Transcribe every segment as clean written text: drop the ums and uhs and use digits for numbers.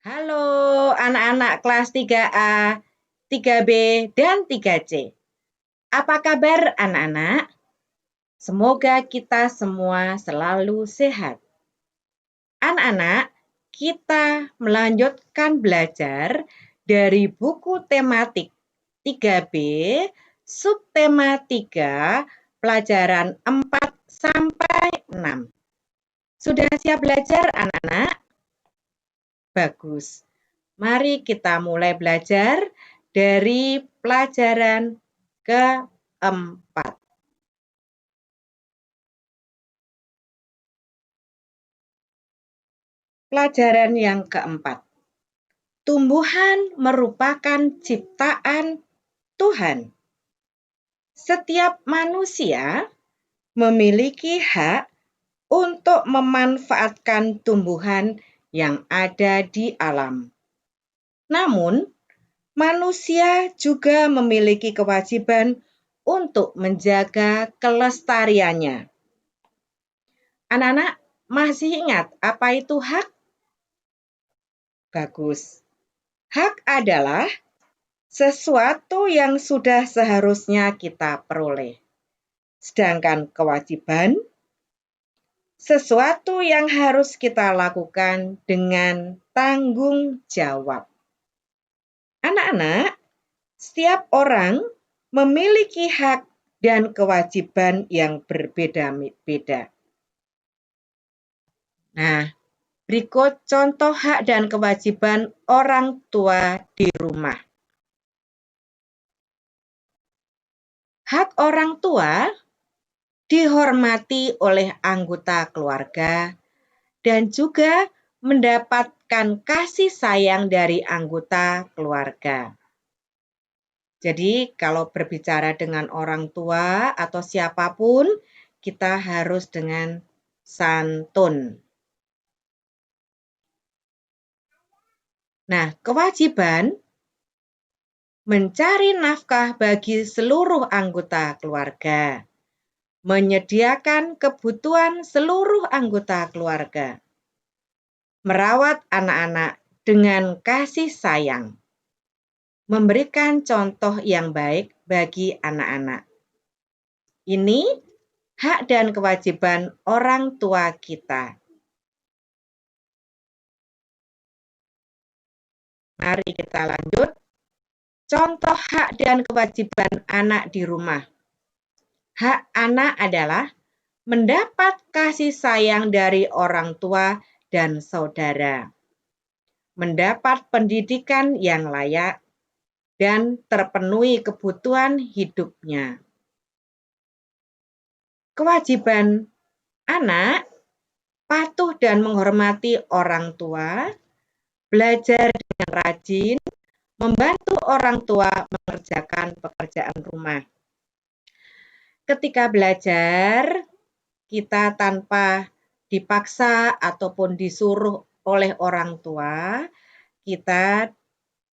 Halo anak-anak kelas 3A, 3B, dan 3C. Apa kabar anak-anak? Semoga kita semua selalu sehat. Anak-anak, kita melanjutkan belajar dari buku tematik 3B, subtema 3, pelajaran 4 sampai 6. Sudah siap belajar anak-anak? Bagus. Mari kita mulai belajar dari pelajaran keempat. Pelajaran yang keempat. Tumbuhan merupakan ciptaan Tuhan. Setiap manusia memiliki hak untuk memanfaatkan tumbuhan yang ada di alam. Namun, manusia juga memiliki kewajiban untuk menjaga kelestariannya. Anak-anak masih ingat apa itu hak? Bagus. Hak adalah sesuatu yang sudah seharusnya kita peroleh. Sedangkan kewajiban, sesuatu yang harus kita lakukan dengan tanggung jawab. Anak-anak, setiap orang memiliki hak dan kewajiban yang berbeda-beda. Nah, berikut contoh hak dan kewajiban orang tua di rumah. Hak orang tua dihormati oleh anggota keluarga dan juga mendapatkan kasih sayang dari anggota keluarga. Jadi, kalau berbicara dengan orang tua atau siapapun, kita harus dengan santun. Nah, kewajiban mencari nafkah bagi seluruh anggota keluarga, menyediakan kebutuhan seluruh anggota keluarga, merawat anak-anak dengan kasih sayang, memberikan contoh yang baik bagi anak-anak. Ini hak dan kewajiban orang tua kita. Mari kita lanjut. Contoh hak dan kewajiban anak di rumah. Hak anak adalah mendapat kasih sayang dari orang tua dan saudara, mendapat pendidikan yang layak, dan terpenuhi kebutuhan hidupnya. Kewajiban anak patuh dan menghormati orang tua, belajar dengan rajin, membantu orang tua mengerjakan pekerjaan rumah. Ketika belajar, kita tanpa dipaksa ataupun disuruh oleh orang tua, kita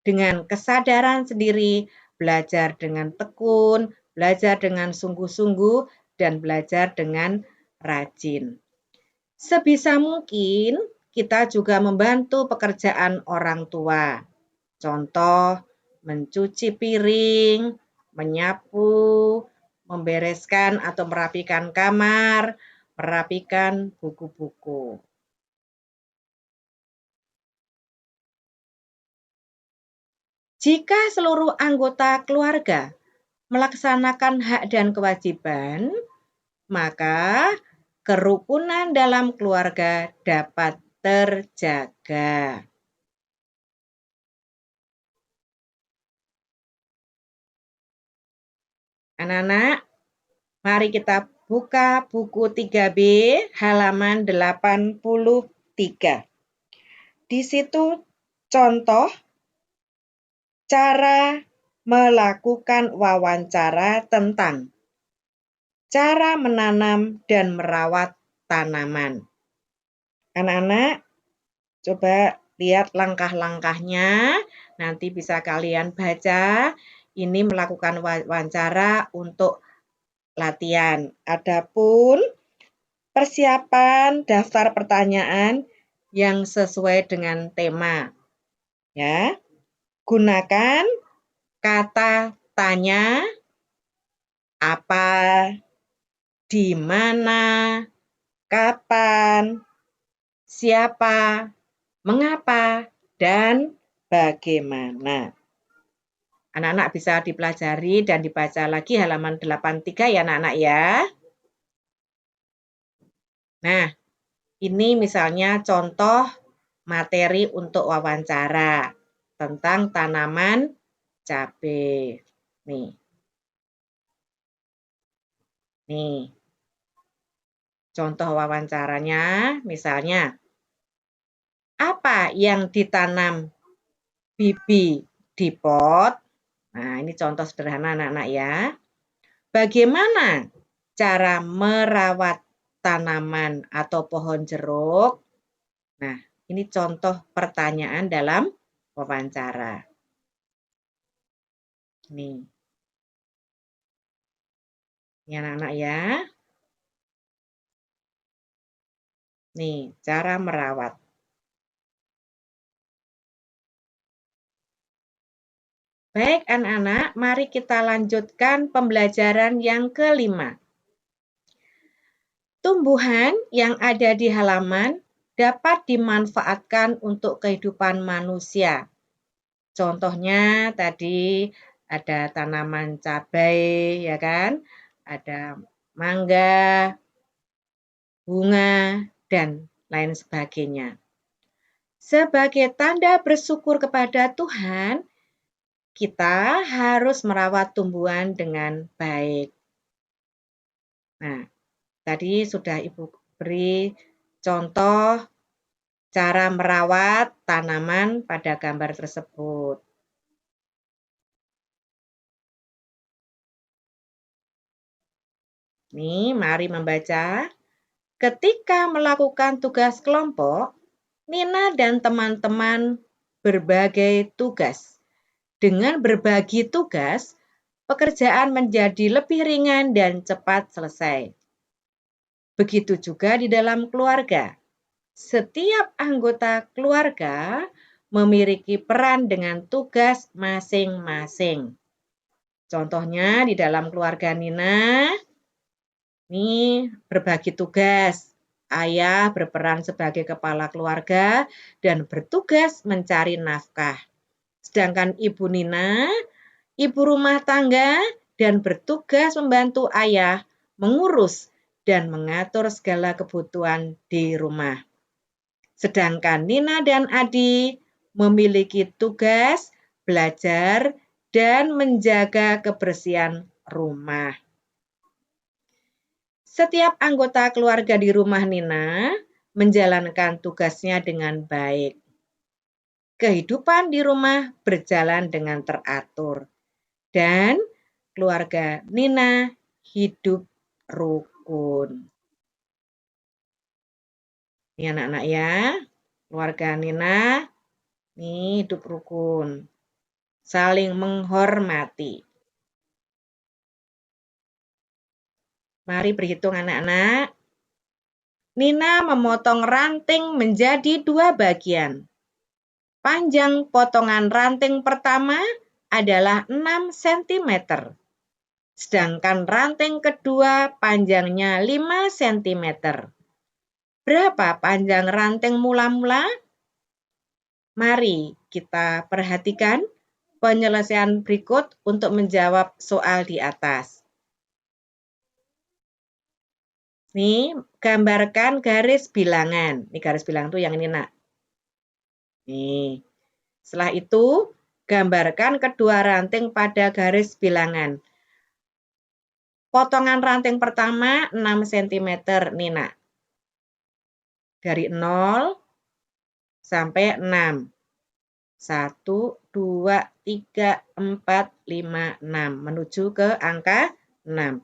dengan kesadaran sendiri belajar dengan tekun, belajar dengan sungguh-sungguh, dan belajar dengan rajin. Sebisa mungkin kita juga membantu pekerjaan orang tua. Contoh, mencuci piring, menyapu, membereskan atau merapikan kamar, merapikan buku-buku. Jika seluruh anggota keluarga melaksanakan hak dan kewajiban, maka kerukunan dalam keluarga dapat terjaga. Anak-anak, mari kita buka buku 3B halaman 83. Di situ contoh cara melakukan wawancara tentang cara menanam dan merawat tanaman. Anak-anak, coba lihat langkah-langkahnya, nanti bisa kalian baca. Ini melakukan wawancara untuk latihan. Adapun persiapan daftar pertanyaan yang sesuai dengan tema. Ya. Gunakan kata tanya, apa, di mana, kapan, siapa, mengapa, dan bagaimana. Anak-anak bisa dipelajari dan dibaca lagi halaman 83 ya anak-anak ya. Nah, ini misalnya contoh materi untuk wawancara tentang tanaman cabai. Nih, contoh wawancaranya misalnya, apa yang ditanam Bibi di pot? Nah, ini contoh sederhana anak-anak ya. Bagaimana cara merawat tanaman atau pohon jeruk? Nah, ini contoh pertanyaan dalam wawancara. Nih. Ini anak-anak ya. Nih, cara merawat. Baik anak-anak, mari kita lanjutkan pembelajaran yang kelima. Tumbuhan yang ada di halaman dapat dimanfaatkan untuk kehidupan manusia. Contohnya tadi ada tanaman cabai, ya kan? Ada mangga, bunga, dan lain sebagainya. Sebagai tanda bersyukur kepada Tuhan, kita harus merawat tumbuhan dengan baik. Nah, tadi sudah Ibu beri contoh cara merawat tanaman pada gambar tersebut. Nih, mari membaca. Ketika melakukan tugas kelompok, Nina dan teman-teman berbagai tugas. Dengan berbagi tugas, pekerjaan menjadi lebih ringan dan cepat selesai. Begitu juga di dalam keluarga. Setiap anggota keluarga memiliki peran dengan tugas masing-masing. Contohnya di dalam keluarga Nina, ini berbagi tugas. Ayah berperan sebagai kepala keluarga dan bertugas mencari nafkah. Sedangkan Ibu Nina, ibu rumah tangga dan bertugas membantu ayah mengurus dan mengatur segala kebutuhan di rumah. Sedangkan Nina dan Adi memiliki tugas belajar dan menjaga kebersihan rumah. Setiap anggota keluarga di rumah Nina menjalankan tugasnya dengan baik. Kehidupan di rumah berjalan dengan teratur. Dan keluarga Nina hidup rukun. Ini anak-anak ya, keluarga Nina ini hidup rukun, saling menghormati. Mari berhitung anak-anak. Nina memotong ranting menjadi 2 bagian. Panjang potongan ranting pertama adalah 6 cm. Sedangkan ranting kedua panjangnya 5 cm. Berapa panjang ranting mula-mula? Mari kita perhatikan penyelesaian berikut untuk menjawab soal di atas. Nih, gambarkan garis bilangan. Ini garis bilangan itu yang ini, Nak. Nih, setelah itu gambarkan kedua ranting pada garis bilangan. Potongan ranting pertama 6 cm, nih Nak. Dari 0 sampai 6. 1, 2, 3, 4, 5, 6. Menuju ke angka 6.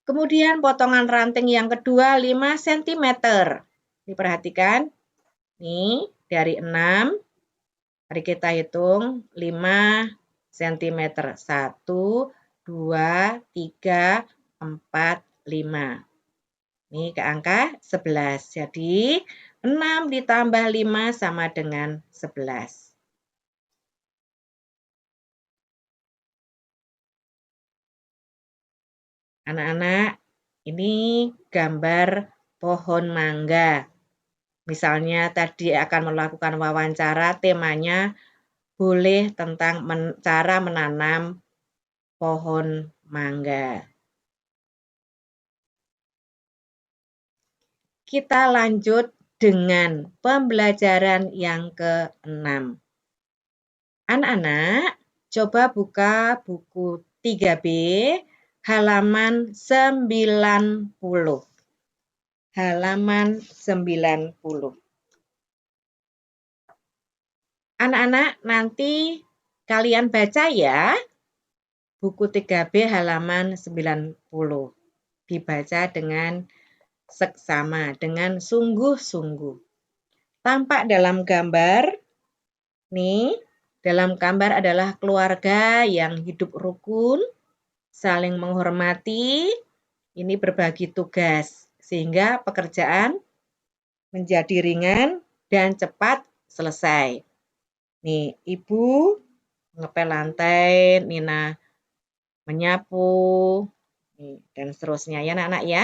Kemudian potongan ranting yang kedua 5 cm. Diperhatikan. Nih, dari 6. Mari kita hitung 5 cm. 1, 2, 3, 4, 5. Ini ke angka 11. Jadi 6 ditambah 5 sama dengan 11. Anak-anak, ini gambar pohon mangga. Misalnya tadi akan melakukan wawancara, temanya boleh tentang cara menanam pohon mangga. Kita lanjut dengan pembelajaran yang ke-6. Anak-anak, coba buka buku 3B halaman 90. Halaman 90. Anak-anak, nanti kalian baca ya. Buku 3B halaman 90. Dibaca dengan seksama, dengan sungguh-sungguh. Tampak dalam gambar, nih, dalam gambar adalah keluarga yang hidup rukun, saling menghormati, ini berbagi tugas, sehingga pekerjaan menjadi ringan dan cepat selesai. Nih, ibu ngepel lantai, Nina menyapu, nih, dan seterusnya ya anak-anak ya.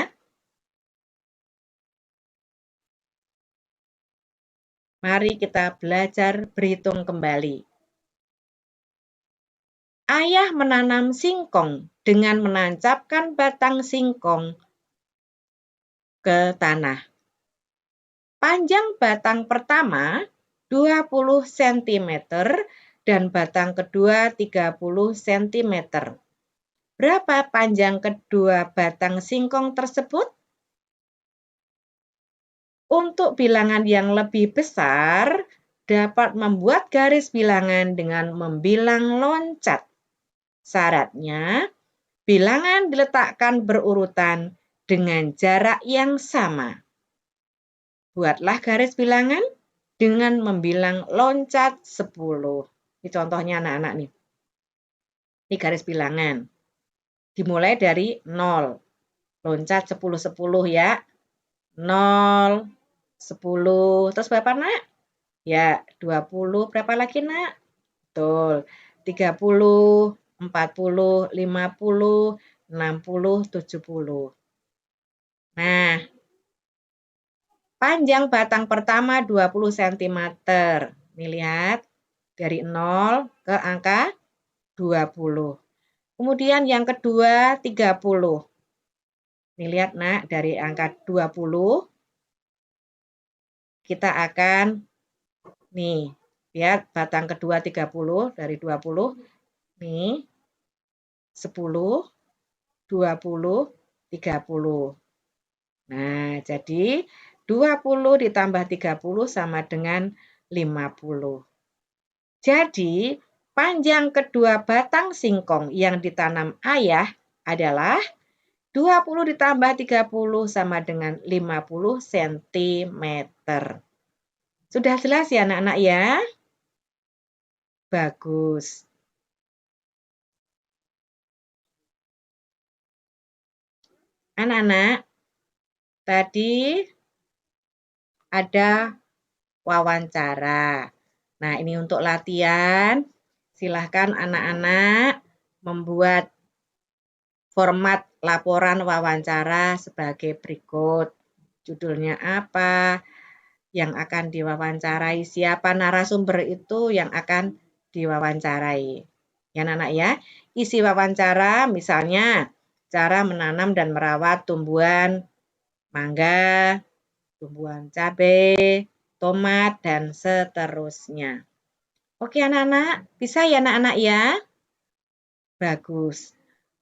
Mari kita belajar berhitung kembali. Ayah menanam singkong dengan menancapkan batang singkong ke tanah. Panjang batang pertama 20 cm dan batang kedua 30 cm. Berapa panjang kedua batang singkong tersebut? Untuk bilangan yang lebih besar, dapat membuat garis bilangan dengan membilang loncat. Syaratnya, bilangan diletakkan berurutan dengan jarak yang sama. Buatlah garis bilangan dengan membilang loncat 10. Ini contohnya anak-anak nih. Ini garis bilangan. Dimulai dari 0. Loncat 10-10 ya. 0, 10, terus berapa nak? Ya, 20, berapa lagi nak? Betul, 30, 40, 50, 60, 70. Nah, panjang batang pertama 20 cm. Nih lihat, dari 0 ke angka 20. Kemudian yang kedua 30. Nih lihat nak, dari angka 20 kita akan, nih, lihat batang kedua 30 dari 20, nih, 10, 20, 30. Nah, jadi 20 ditambah 30 sama dengan 50. Jadi, panjang kedua batang singkong yang ditanam ayah adalah 20 ditambah 30 sama dengan 50 cm. Sudah jelas ya anak-anak ya? Bagus. Anak-anak, tadi ada wawancara. Nah, ini untuk latihan. Silahkan anak-anak membuat format laporan wawancara sebagai berikut. Judulnya apa? Yang akan diwawancarai siapa narasumber itu yang akan diwawancarai. Ya anak-anak ya, isi wawancara misalnya cara menanam dan merawat tumbuhan mangga, tumbuhan cabai, tomat, dan seterusnya. Oke anak-anak, bisa ya anak-anak ya? Bagus.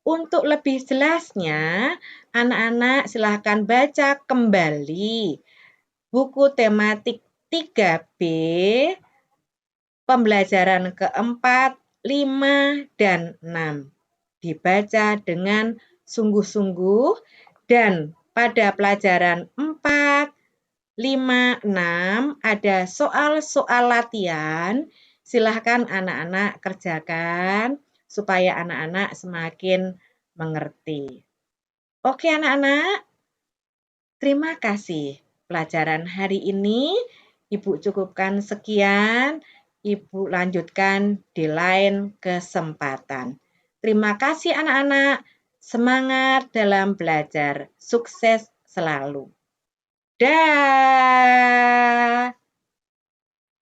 Untuk lebih jelasnya, anak-anak silahkan baca kembali buku tematik 3B, pembelajaran keempat, 5, dan 6. Dibaca dengan sungguh-sungguh dan pada pelajaran 4, 5, 6 ada soal-soal latihan. Silahkan anak-anak kerjakan supaya anak-anak semakin mengerti. Oke anak-anak, terima kasih. pelajaran hari ini. Ibu cukupkan sekian. Ibu lanjutkan di lain kesempatan. Terima kasih anak-anak. Semangat dalam belajar. Sukses selalu. Dah.